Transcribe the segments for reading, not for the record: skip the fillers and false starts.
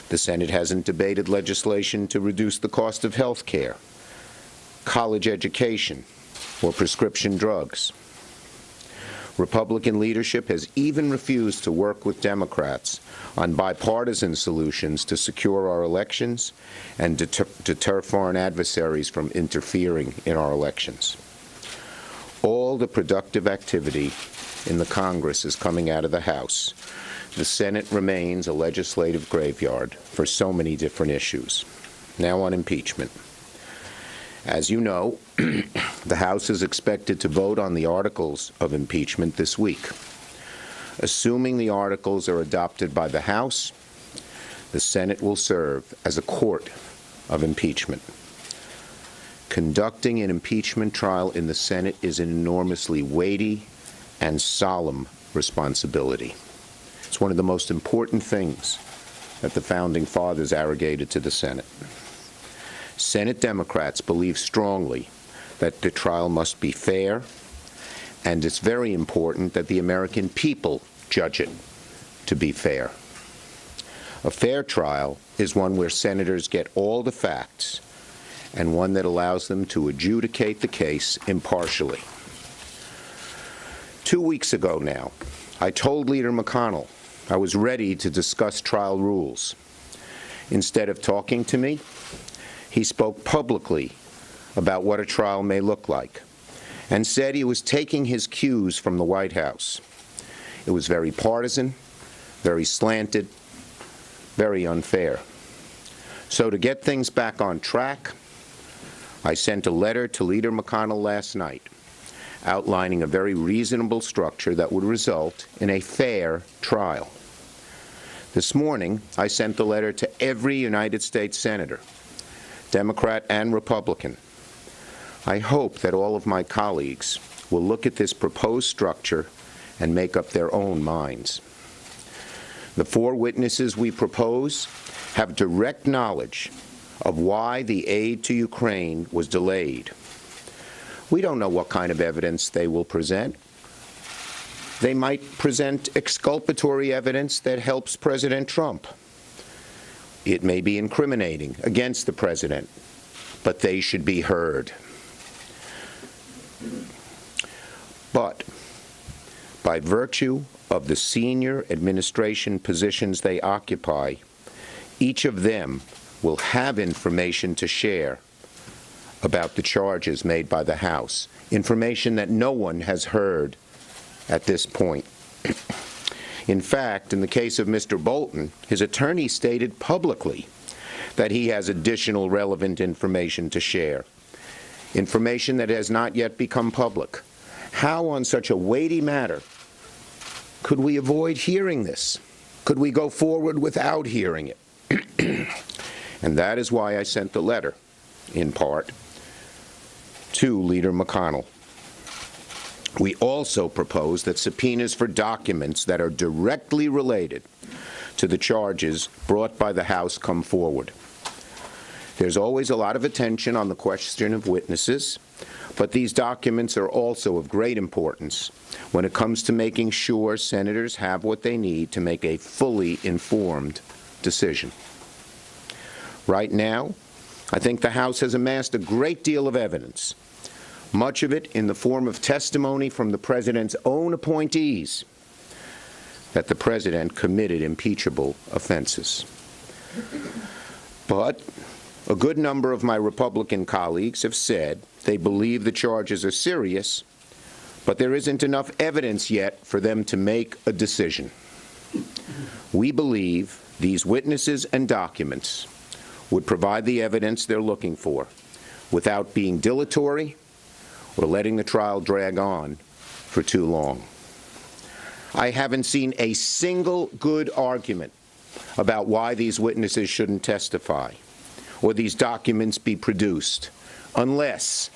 The Senate hasn't debated legislation to reduce the cost of health care, college education, or prescription drugs. Republican leadership has even refused to work with Democrats on bipartisan solutions to secure our elections and deter foreign adversaries from interfering in our elections. All the productive activity in the Congress is coming out of the House. The Senate remains a legislative graveyard for so many different issues. Now on impeachment. As you know, the House is expected to vote on the articles of impeachment this week. Assuming the articles are adopted by the House, the Senate will serve as a court of impeachment. Conducting an impeachment trial in the Senate is an enormously weighty and solemn responsibility. It's one of the most important things that the Founding Fathers arrogated to the Senate. Senate Democrats believe strongly that the trial must be fair, and it's very important that the American people judge it to be fair. A fair trial is one where senators get all the facts and one that allows them to adjudicate the case impartially. 2 weeks ago now, I told Leader McConnell I was ready to discuss trial rules. Instead of talking to me, he spoke publicly about what a trial may look like and said he was taking his cues from the White House. It was very partisan, very slanted, very unfair. So to get things back on track, I sent a letter to Leader McConnell last night outlining a very reasonable structure that would result in a fair trial. This morning, I sent the letter to every United States senator, Democrat and Republican. I hope that all of my colleagues will look at this proposed structure and make up their own minds. The 4 witnesses we propose have direct knowledge of why the aid to Ukraine was delayed. We don't know what kind of evidence they will present. They might present exculpatory evidence that helps President Trump. It may be incriminating against the president, but they should be heard. But by virtue of the senior administration positions they occupy, each of them will have information to share about the charges made by the House, information that no one has heard at this point. In fact, in the case of Mr. Bolton, his attorney stated publicly that he has additional relevant information to share, information that has not yet become public. How, on such a weighty matter, could we avoid hearing this? Could we go forward without hearing it? And that is why I sent the letter, in part, to Leader McConnell. We also propose that subpoenas for documents that are directly related to the charges brought by the House come forward. There's always a lot of attention on the question of witnesses, but these documents are also of great importance when it comes to making sure senators have what they need to make a fully informed decision. Right now, I think the House has amassed a great deal of evidence, much of it in the form of testimony from the President's own appointees, that the President committed impeachable offenses. But a good number of my Republican colleagues have said they believe the charges are serious, but there isn't enough evidence yet for them to make a decision. We believe these witnesses and documents would provide the evidence they're looking for without being dilatory or letting the trial drag on for too long. I haven't seen a single good argument about why these witnesses shouldn't testify or these documents be produced unless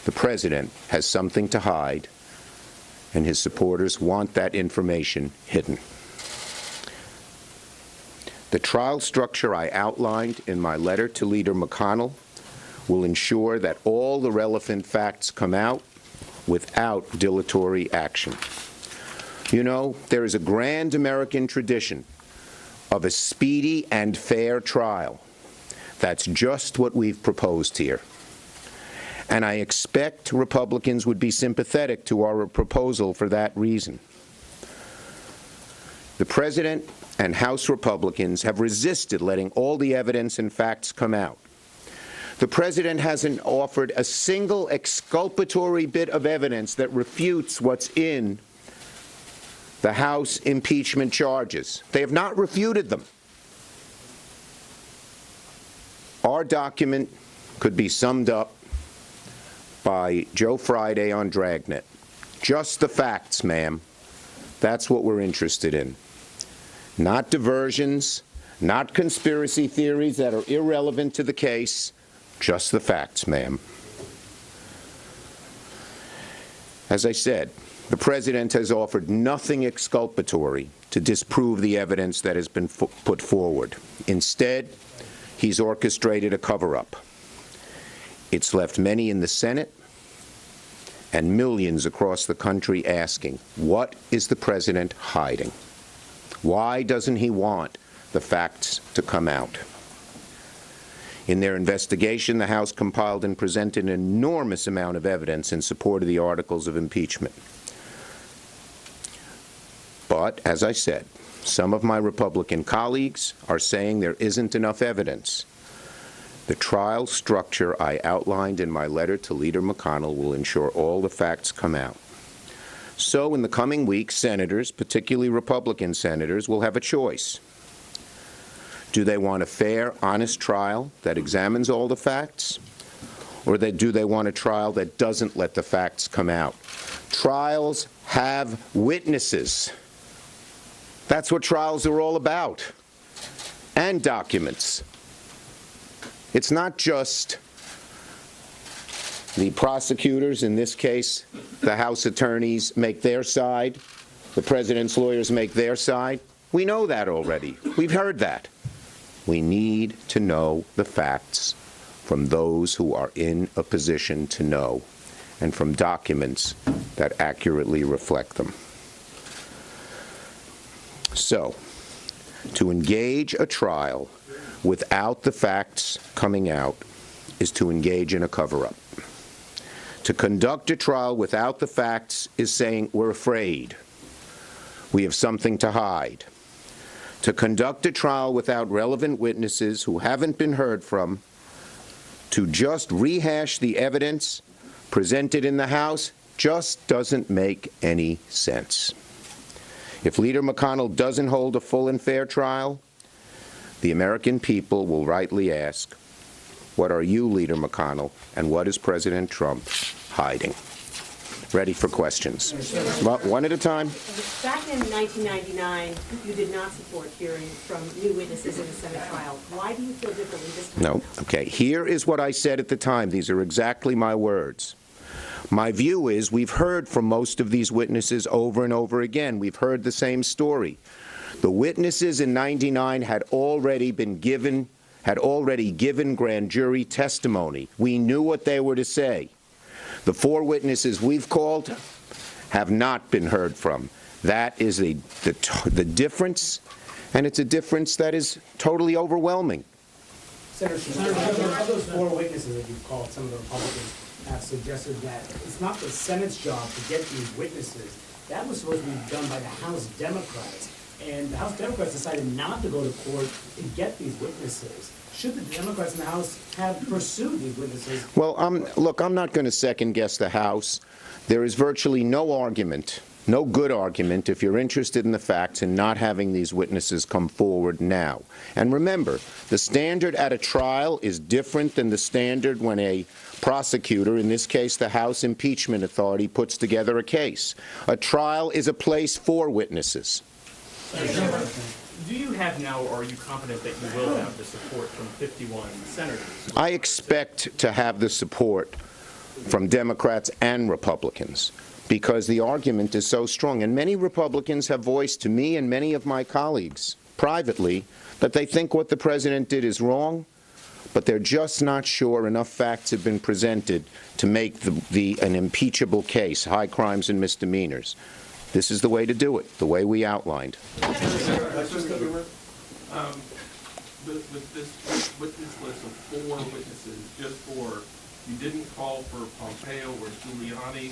the President has something to hide and his supporters want that information hidden. The trial structure I outlined in my letter to Leader McConnell will ensure that all the relevant facts come out without dilatory action. You know, there is a grand American tradition of a speedy and fair trial. That's just what we've proposed here. And I expect Republicans would be sympathetic to our proposal for that reason. The President and House Republicans have resisted letting all the evidence and facts come out. The President hasn't offered a single exculpatory bit of evidence that refutes what's in the House impeachment charges. They have not refuted them. Our document could be summed up by Joe Friday on Dragnet. Just the facts, ma'am. That's what we're interested in. Not diversions, not conspiracy theories that are irrelevant to the case. Just the facts, ma'am. As I said, the President has offered nothing exculpatory to disprove the evidence that has been put forward. Instead, he's orchestrated a cover-up. It's left many in the Senate and millions across the country asking, what is the President hiding? Why doesn't he want the facts to come out? In their investigation, the House compiled and presented an enormous amount of evidence in support of the articles of impeachment. But, as I said, some of my Republican colleagues are saying there isn't enough evidence. The trial structure I outlined in my letter to Leader McConnell will ensure all the facts come out. So in the coming weeks, senators, particularly Republican senators, will have a choice. Do they want a fair, honest trial that examines all the facts? Or do they want a trial that doesn't let the facts come out? Trials have witnesses. That's what trials are all about. And documents. It's not just the prosecutors, in this case, the House attorneys, make their side. The President's lawyers make their side. We know that already. We've heard that. We need to know the facts from those who are in a position to know, and from documents that accurately reflect them. So, to engage a trial without the facts coming out is to engage in a cover-up. To conduct a trial without the facts is saying we're afraid. We have something to hide. To conduct a trial without relevant witnesses who haven't been heard from, to just rehash the evidence presented in the House, just doesn't make any sense. If Leader McConnell doesn't hold a full and fair trial, the American people will rightly ask, what are you, Leader McConnell, and what is President Trump hiding? Ready for questions. One at a time. Back in 1999, you did not support hearing from new witnesses in the Senate trial. Why do you feel differently this time? No. Okay. Here is what I said at the time. These are exactly my words. My view is we've heard from most of these witnesses over and over again. We've heard the same story. The witnesses in '99 had already given grand jury testimony. We knew what they were to say. The 4 witnesses we've called have not been heard from. That is the difference, and it's a difference that is totally overwhelming. Senator Schumer, of those 4 witnesses that you've called, some of the Republicans have suggested that it's not the Senate's job to get these witnesses. That was supposed to be done by the House Democrats, and the House Democrats decided not to go to court to get these witnesses. Should the Democrats in the House have pursued these witnesses? Well, look, I'm not going to second-guess the House. There is virtually no argument, no good argument, if you're interested in the facts, in not having these witnesses come forward now. And remember, the standard at a trial is different than the standard when a prosecutor, in this case the House Impeachment Authority, puts together a case. A trial is a place for witnesses. Do you have now, or are you confident that you will have the support from 51 senators? I expect to have the support from Democrats and Republicans because the argument is so strong. And many Republicans have voiced to me and many of my colleagues privately that they think what the President did is wrong, but they're just not sure enough facts have been presented to make an impeachable case, high crimes and misdemeanors. This is the way to do it, the way we outlined. With this witness list of 4 witnesses, just 4, you didn't call for Pompeo or Giuliani.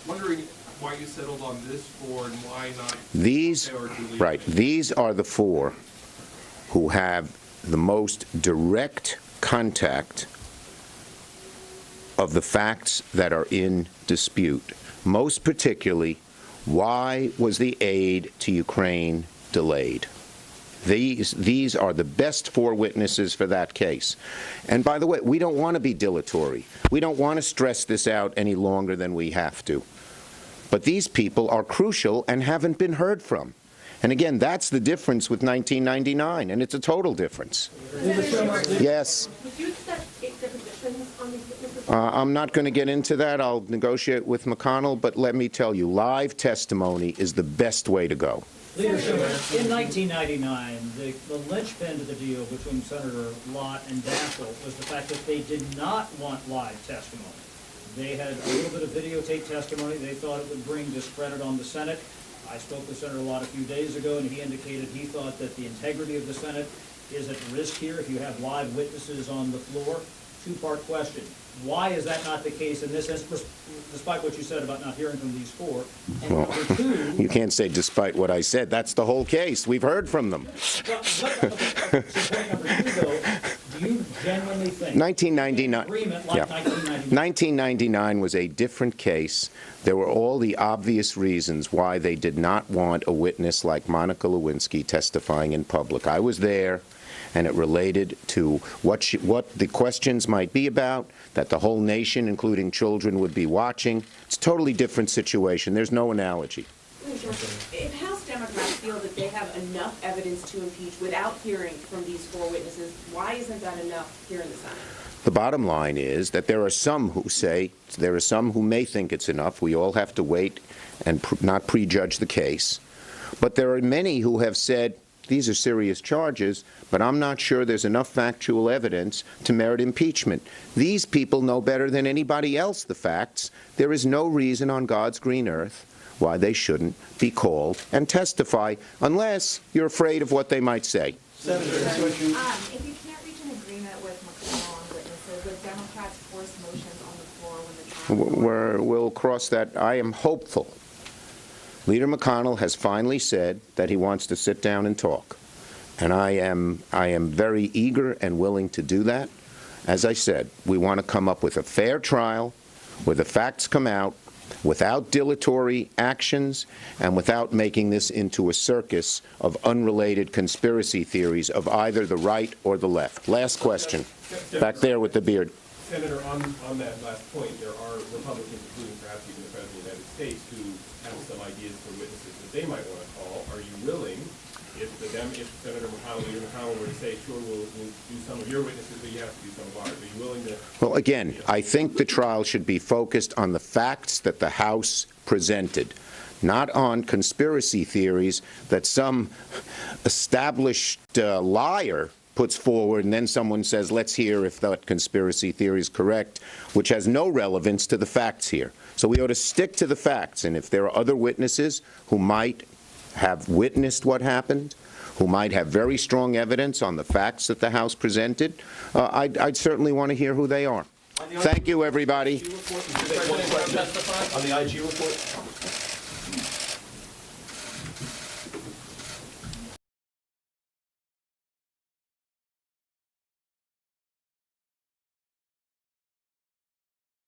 Wondering why you settled on this 4 and why not These, Pompeo or Giuliani? right, these are the 4 who have the most direct contact of the facts that are in dispute. Most particularly, why was the aid to Ukraine delayed? These are the best 4 witnesses for that case. And by the way, we don't want to be dilatory. We don't want to stress this out any longer than we have to. But these people are crucial and haven't been heard from. And again, that's the difference with 1999, and it's a total difference. Yes. Would you accept 8 depositions on these witnesses? I'm not going to get into that. I'll negotiate with McConnell, but let me tell you, live testimony is the best way to go. Leader Schumer, in 1999, the linchpin to the deal between Senator Lott and Dassel was the fact that they did not want live testimony. They had a little bit of videotape testimony. They thought it would bring discredit on the Senate. I spoke with Senator Lott a few days ago, and he indicated he thought that the integrity of the Senate is at risk here if you have live witnesses on the floor. 2-part question. Why is that not the case in this instance, despite what you said about not hearing from these 4? And Well, number 2, you can't say despite what I said. That's the whole case. We've heard from them. so point number 2, though, do you genuinely think 1999. agreement like Yeah. 1999? 1999 was a different case. There were all the obvious reasons why they did not want a witness like Monica Lewinsky testifying in public. I was there, and it related to what the questions might be about, that the whole nation, including children, would be watching. It's a totally different situation. There's no analogy. If House Democrats feel that they have enough evidence to impeach without hearing from these 4 witnesses, why isn't that enough here in the Senate? The bottom line is that there are some who may think it's enough. We all have to wait and not prejudge the case. But there are many who have said, these are serious charges, but I'm not sure there's enough factual evidence to merit impeachment. These people know better than anybody else the facts. There is no reason on God's green earth why they shouldn't be called and testify, unless you're afraid of what they might say. If you can't reach an agreement with McConnell on witnesses, would Democrats force motions on the floor when the trial? We'll cross that. I am hopeful. Leader McConnell has finally said that he wants to sit down and talk. And I am very eager and willing to do that. As I said, we want to come up with a fair trial where the facts come out without dilatory actions and without making this into a circus of unrelated conspiracy theories of either the right or the left. Last question. Back there with the beard. Senator, on that last point, there are Republicans, including perhaps even the President of the United States, who have some ideas for witnesses that they might want to call. Are you willing, if Senator McConnell, Leader McConnell were to say, sure, we'll do some of your witnesses, but you have to do some of ours, are you willing to? Well, again, I think the trial should be focused on the facts that the House presented, not on conspiracy theories that some established liar puts forward, and then someone says, let's hear if that conspiracy theory is correct, which has no relevance to the facts here. So we ought to stick to the facts, and if there are other witnesses who might have witnessed what happened, who might have very strong evidence on the facts that the House presented, I'd certainly want to hear who they are. Thank you, everybody. On the IG report?